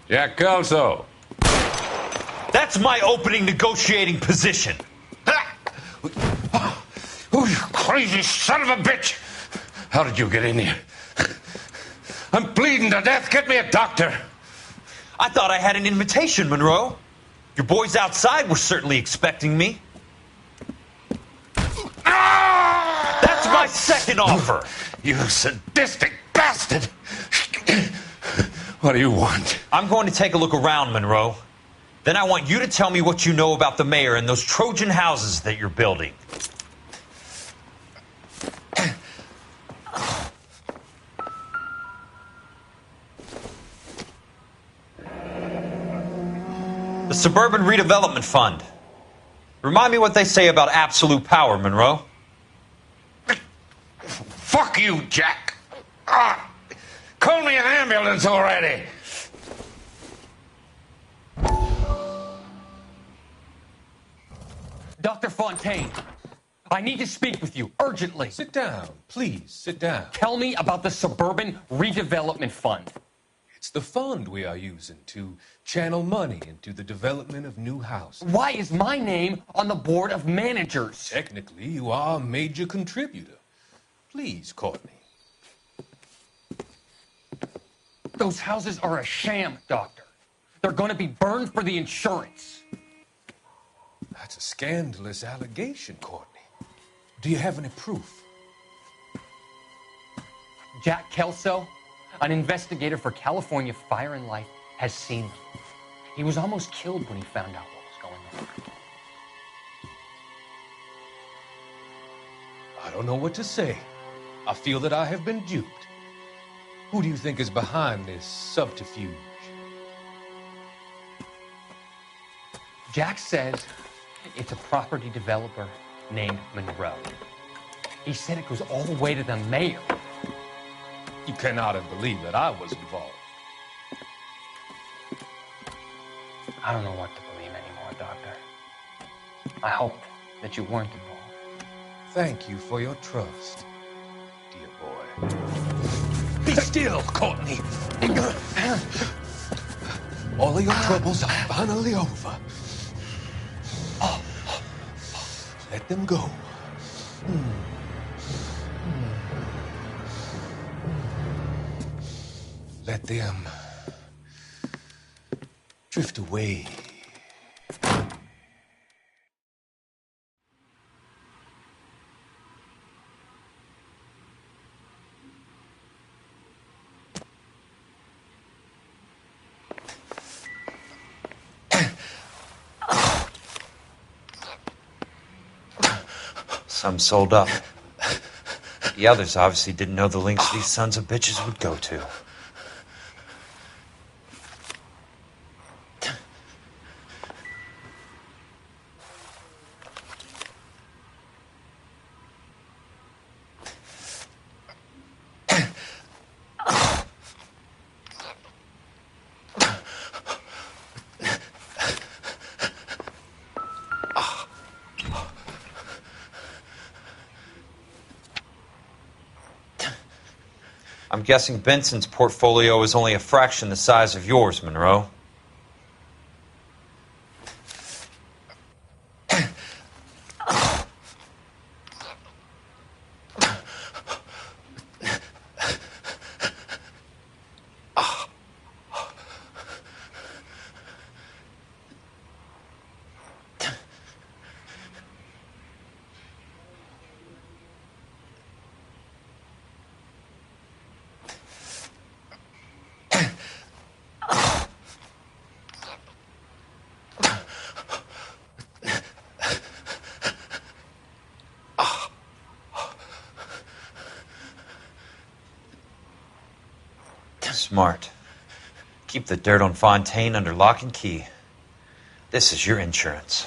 Jack Kelso. That's my opening negotiating position. Oh, you crazy son of a bitch! How did you get in here? I'm bleeding to death. Get me a doctor. I thought I had an invitation, Monroe. Your boys outside were certainly expecting me. That's my second offer. You sadistic bastard! What do you want? I'm going to take a look around, Monroe. Then I want you to tell me what you know about the mayor and those Trojan houses that you're building. The Suburban Redevelopment Fund. Remind me what they say about absolute power, Monroe. Fuck you, Jack. call me an ambulance already? Dr. Fontaine, I need to speak with you urgently. Sit down, please, sit down. Tell me about the Suburban Redevelopment Fund. It's the fund we are using to channel money into the development of new houses. Why is my name on the board of managers? Technically, you are a major contributor. Please, Courtney. Those houses are a sham, Doctor. They're going to be burned for the insurance. That's a scandalous allegation, Courtney. Do you have any proof? Jack Kelso, an investigator for California Fire and Life, has seen them. He was almost killed when he found out what was going on. I don't know what to say. I feel that I have been duped. Who do you think is behind this subterfuge? Jack says it's a property developer named Monroe. He said it goes all the way to the mayor. You cannot have believed that I was involved. I don't know what to believe anymore, Doctor. I hoped that you weren't involved. Thank you for your trust, dear boy. Be still, Courtney. All of your troubles are finally over. Let them go. Let them drift away. Some sold up. The others obviously didn't know the lengths these sons of bitches would go to. I'm guessing Benson's portfolio is only a fraction the size of yours, Monroe. Smart. Keep the dirt on Fontaine under lock and key. This is your insurance.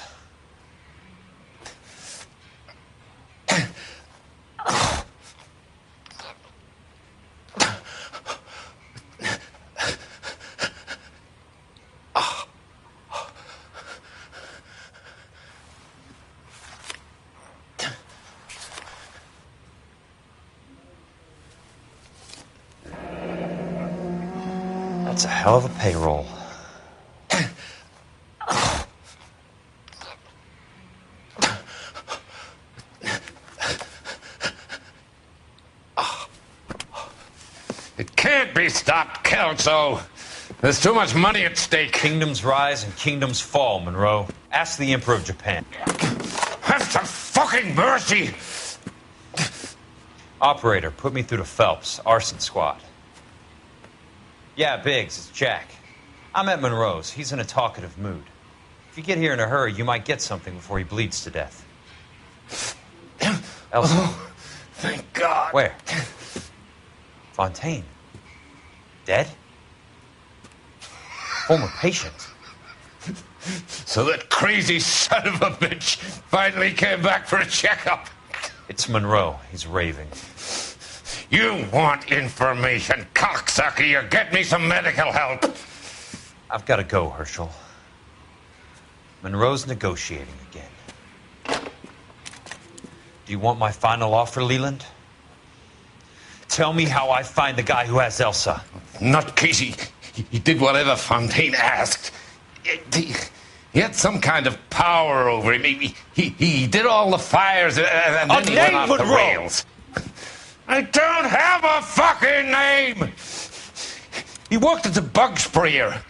That's a hell of a payroll. It can't be stopped, Kelso. There's too much money at stake. Kingdoms rise and kingdoms fall, Monroe. Ask the Emperor of Japan. Have some fucking mercy! Operator, put me through to Phelps, Arson squad. Yeah, Biggs, it's Jack. I'm at Monroe's. He's in a talkative mood. If you get here in a hurry, you might get something before he bleeds to death. Elsa. Oh, thank God. Where? Fontaine. Dead? Former patient. So that crazy son of a bitch finally came back for a checkup. It's Monroe. He's raving. You want information, cocksucker. You get me some medical help. I've got to go, Herschel. Monroe's negotiating again. Do you want my final offer, Leland? Tell me how I find the guy who has Elsa. Nutcase, he did whatever Fontaine asked. He had some kind of power over him. He did all the fires and then he went off the rails. I don't have a fucking name! He worked as a bug sprayer.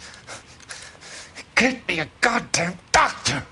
Get me a goddamn doctor!